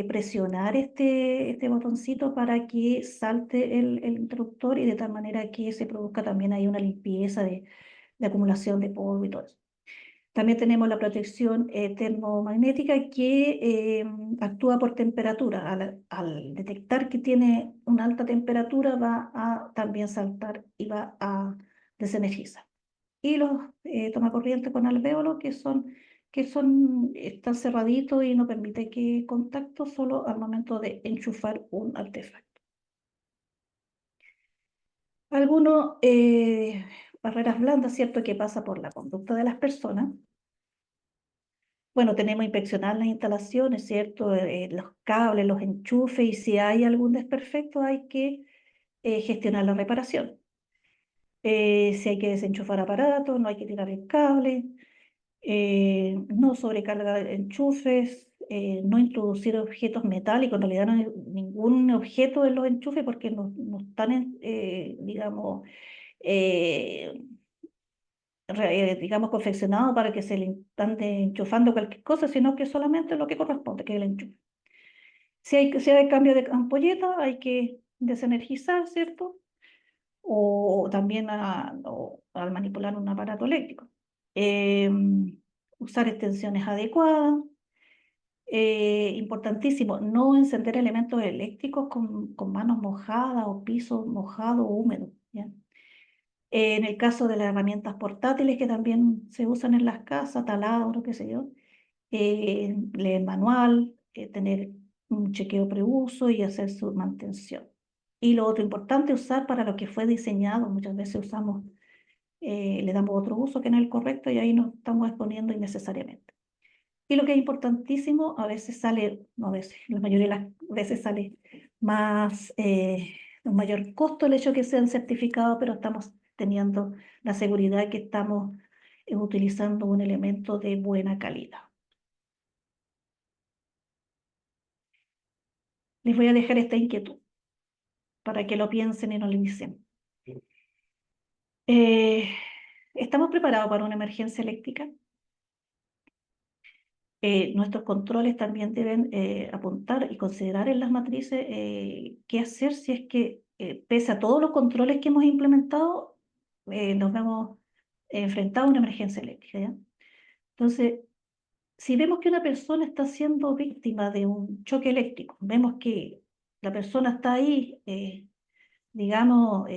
presionar este botoncito para que salte el interruptor y de tal manera que se produzca también ahí una limpieza de acumulación de polvo y todo eso. También tenemos la protección termomagnética que actúa por temperatura. Al detectar que tiene una alta temperatura va a también saltar y va a desenergizar. Y los tomacorrientes con alvéolos están cerraditos y no permite que contacto solo al momento de enchufar un artefacto. Algunas barreras blandas, ¿cierto?, que pasa por la conducta de las personas. Bueno, tenemos que inspeccionar las instalaciones, ¿cierto? Los cables, los enchufes, y si hay algún desperfecto hay que gestionar la reparación. Si hay que desenchufar aparatos, no hay que tirar el cable, no sobrecargar enchufes, no introducir objetos metálicos, en realidad no hay ningún objeto en los enchufes porque no están, digamos, eh, digamos, confeccionado para que se le ande enchufando cualquier cosa, sino que solamente lo que corresponde, que es el enchufe. Si hay cambio de ampolleta, hay que desenergizar, ¿cierto? O también al manipular un aparato eléctrico. Eh, Usar extensiones adecuadas. Importantísimo, no encender elementos eléctricos con manos mojadas o pisos mojados o húmedos, ¿ya? En el caso de las herramientas portátiles que también se usan en las casas, taladro, qué sé yo, leer manual, tener un chequeo preuso y hacer su mantención. Y lo otro importante, usar para lo que fue diseñado. Muchas veces le damos otro uso que no es el correcto y ahí nos estamos exponiendo innecesariamente. Y lo que es importantísimo, a veces sale, no a veces, la mayoría de las veces sale más, un mayor costo el hecho de que sean certificados, pero estamos teniendo la seguridad que estamos utilizando un elemento de buena calidad. Les voy a dejar esta inquietud para que lo piensen y no lo dicen. ¿Estamos preparados para una emergencia eléctrica? Nuestros controles también deben apuntar y considerar en las matrices qué hacer si es que, pese a todos los controles que hemos implementado, nos vemos enfrentados a una emergencia eléctrica, ¿ya? Entonces, si vemos que una persona está siendo víctima de un choque eléctrico, vemos que la persona está ahí, digamos,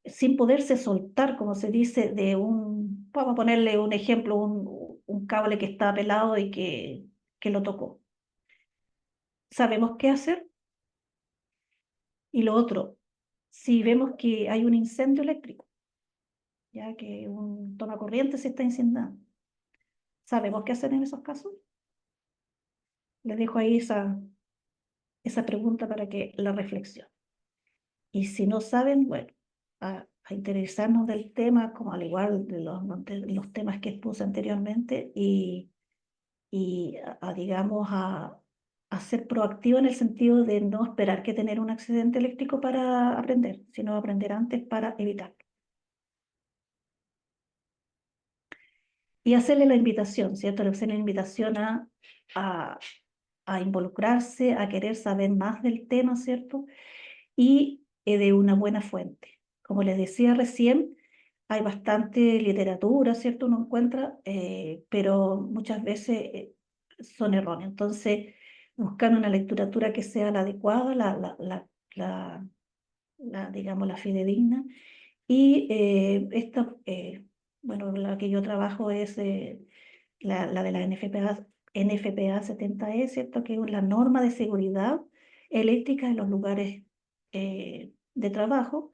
sin poderse soltar, como se dice, vamos a ponerle un ejemplo, un cable que está pelado y que lo tocó. ¿Sabemos qué hacer? Y lo otro, si vemos que hay un incendio eléctrico, ya que un tomacorriente se está incendiando. ¿Sabemos qué hacer en esos casos? Les dejo ahí esa pregunta para que la reflexionen. Y si no saben, bueno, a interesarnos del tema, como al igual de los temas que expuse anteriormente, y digamos, a ser proactivo en el sentido de no esperar que tener un accidente eléctrico para aprender, sino aprender antes para evitarlo. Y hacerle la invitación, ¿cierto? Hacerle la invitación a, a involucrarse, a querer saber más del tema, ¿cierto? Y de una buena fuente. Como les decía recién, hay bastante literatura, ¿cierto? Uno encuentra, pero muchas veces son erróneas. Entonces, buscar una literatura que sea la adecuada, la, digamos, la fidedigna. Y bueno, la que yo trabajo es la de la NFPA 70E, ¿cierto? Que es la norma de seguridad eléctrica en los lugares de trabajo,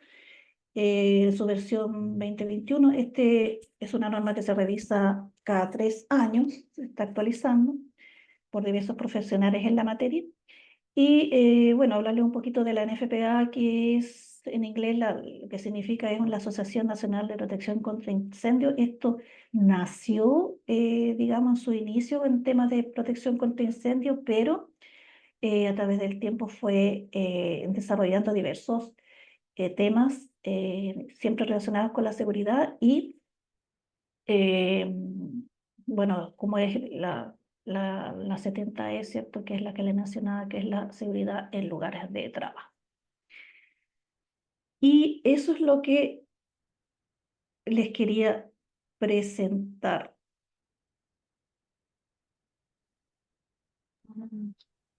su versión 2021. Este es una norma que se revisa cada 3 años, se está actualizando por diversos profesionales en la materia. Y bueno, hablarles un poquito de la NFPA, que es en inglés lo que significa es la Asociación Nacional de Protección contra Incendios. Esto nació, digamos, en su inicio en temas de protección contra incendios, pero a través del tiempo fue desarrollando diversos temas siempre relacionados con la seguridad y, eh, bueno, como es la 70E, ¿cierto? Que es la que le mencionaba, que es la seguridad en lugares de trabajo. Y eso es lo que les quería presentar.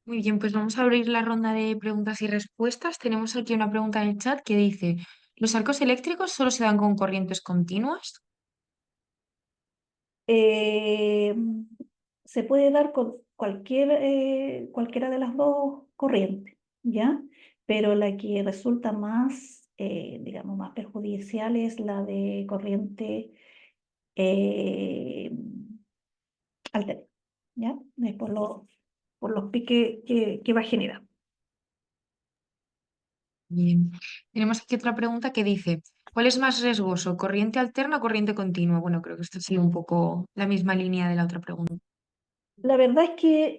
Muy bien, pues vamos a abrir la ronda de preguntas y respuestas. Tenemos aquí una pregunta en el chat que dice, ¿los arcos eléctricos solo se dan con corrientes continuas? Eh, Se puede dar con cualquiera de las dos corrientes, ¿ya? Pero la que resulta más, digamos, más perjudicial es la de corriente eh, alterna, ¿ya? Por los piques que va a generar. Bien. Tenemos aquí otra pregunta que dice, ¿cuál es más riesgoso, corriente alterna o corriente continua? Bueno, creo que esto sigue un poco la misma línea de la otra pregunta. La verdad es que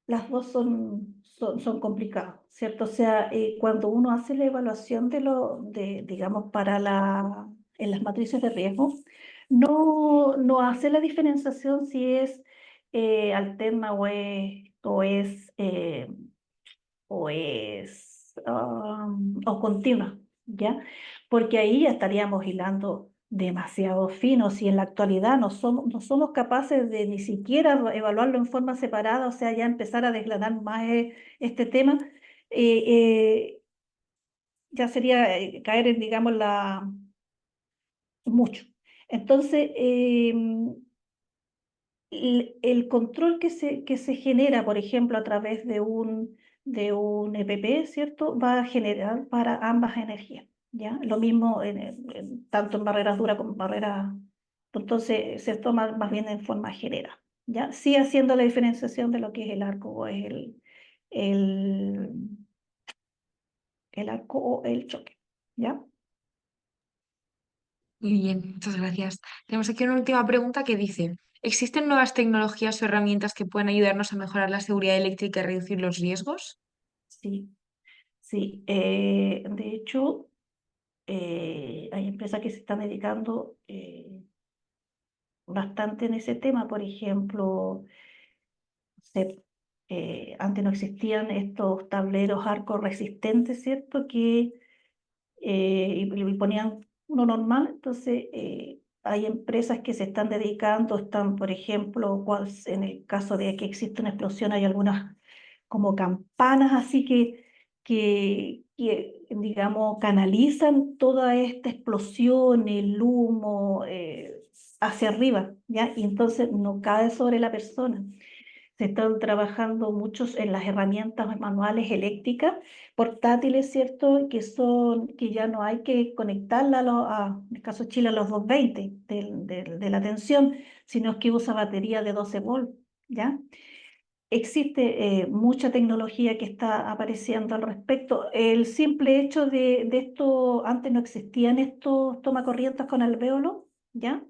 las dos son complicadas, ¿cierto? O sea, cuando uno hace la evaluación digamos, en las matrices de riesgo, no hace la diferenciación si es alterna o continua, ¿ya? Porque ahí ya estaríamos hilando demasiado fino, si en la actualidad no somos capaces de ni siquiera evaluarlo en forma separada, o sea, ya empezar a desgranar más este tema, eh, eh, ya sería caer en, digamos, mucho. Entonces, el control que se genera, por ejemplo, a través de un EPP, ¿cierto? Va a generar para ambas energías, ¿ya? Lo mismo tanto en barreras duras como en barreras. Entonces, se toma más bien en forma general, ¿ya? Sí haciendo la diferenciación de lo que es el arco o es el, el arco o el choque, ¿ya? Muy bien, muchas gracias. Tenemos aquí una última pregunta que dice, ¿existen nuevas tecnologías o herramientas que puedan ayudarnos a mejorar la seguridad eléctrica y reducir los riesgos? Sí, sí. De hecho, hay empresas que se están dedicando bastante en ese tema. Por ejemplo, antes no existían estos tableros arco resistentes, ¿cierto? Y ponían uno normal. Entonces, hay empresas que se están dedicando, por ejemplo, en el caso de que existe una explosión, hay algunas como campanas así que, digamos, canalizan toda esta explosión, el humo, hacia arriba, ¿ya? Y entonces no cae sobre la persona. Se están trabajando muchos en las herramientas manuales eléctricas, portátiles, ¿cierto? Que ya no hay que conectarla en el caso de Chile, a los 220 de la tensión, sino que usa batería de 12 volts, ¿ya? Existe mucha tecnología que está apareciendo al respecto. El simple hecho de esto, antes no existían estos tomacorrientes con alvéolo, ¿ya?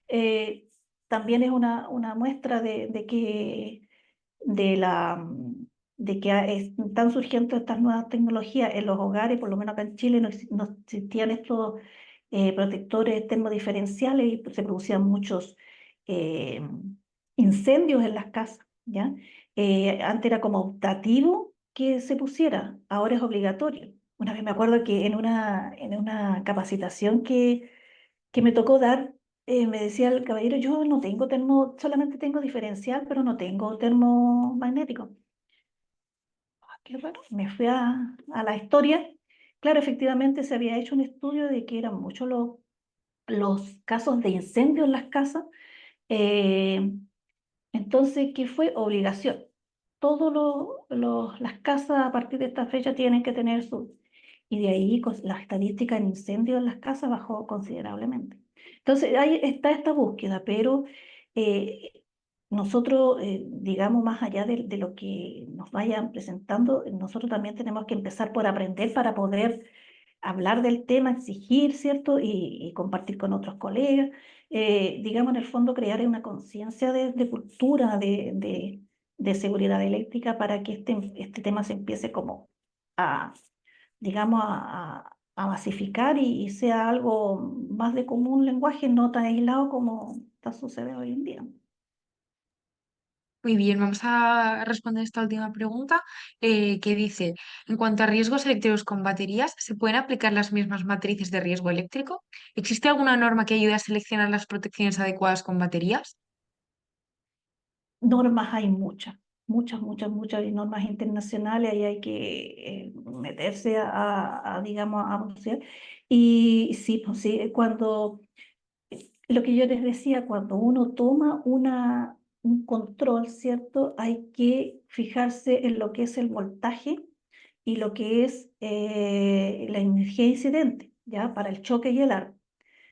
Eh, También es una muestra de la, mm, de que están surgiendo estas nuevas tecnologías en los hogares. Por lo menos acá en Chile no existían estos protectores termodiferenciales y pues, se producían muchos eh, incendios en las casas, ¿ya? Antes era como optativo que se pusiera, ahora es obligatorio. Una vez me acuerdo que en una capacitación que me tocó dar, me decía el caballero, yo no tengo solamente tengo diferencial, pero no tengo termomagnético. Ah, qué raro. Me fui a la historia. Claro, efectivamente se había hecho un estudio de que eran muchos los casos de incendio en las casas. eh, entonces, ¿qué fue? Obligación. Todas las casas a partir de esta fecha tienen que tener su... Y de ahí la estadística en incendios en las casas bajó considerablemente. Entonces, ahí está esta búsqueda, pero eh, nosotros, digamos, más allá de lo que nos vayan presentando, nosotros también tenemos que empezar por aprender para poder hablar del tema, exigir, ¿cierto? Y compartir con otros colegas. Digamos, en el fondo, crear una conciencia de cultura, de seguridad eléctrica para que este tema se empiece como a, digamos, a masificar y sea algo más de común lenguaje, no tan aislado como está sucediendo hoy en día. Muy bien, vamos a responder esta última pregunta que dice, en cuanto a riesgos eléctricos con baterías, ¿se pueden aplicar las mismas matrices de riesgo eléctrico? ¿Existe alguna norma que ayude a seleccionar las protecciones adecuadas con baterías? Normas hay muchas, muchas, muchas, muchas y normas internacionales, y hay que meterse digamos, a bucear. Y sí, pues sí, lo que yo les decía, cuando uno toma un control, ¿cierto? Hay que fijarse en lo que es el voltaje y lo que es la energía incidente, ¿ya? Para el choque y el arco.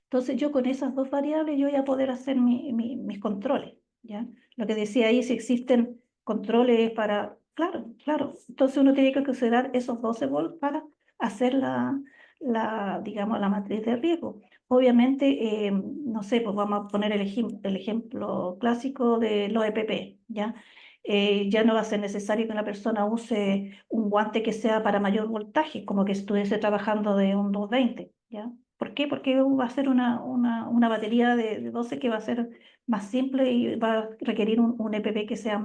Entonces yo con esas dos variables yo voy a poder hacer mis controles, ¿ya? Lo que decía ahí, si existen controles para... Claro, claro. Entonces uno tiene que considerar esos 12 volts para hacer digamos, la matriz de riesgo. Obviamente, no sé, pues vamos a poner el ejemplo clásico de los EPP, ¿ya? Ya no va a ser necesario que una persona use un guante que sea para mayor voltaje, como que estuviese trabajando de un 220, ¿ya? ¿Por qué? Porque va a ser una batería de 12 que va a ser más simple y va a requerir un EPP que sea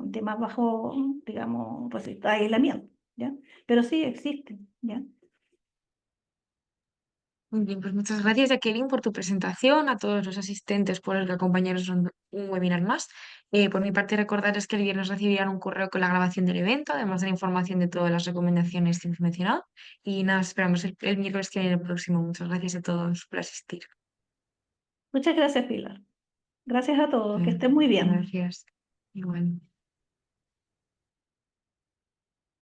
de más bajo, digamos, pues, aislamiento, ¿ya? Pero sí existen, ¿ya? Muy bien, pues muchas gracias, Jacqueline, por tu presentación, a todos los asistentes por el que acompañaros en un webinar más. Por mi parte, recordarles que el viernes recibirán un correo con la grabación del evento, además de la información de todas las recomendaciones que hemos mencionado. Y nada, esperamos el miércoles que viene el próximo. Muchas gracias a todos por asistir. Muchas gracias, Pilar. Gracias a todos, que estén muy bien. Gracias. Igual.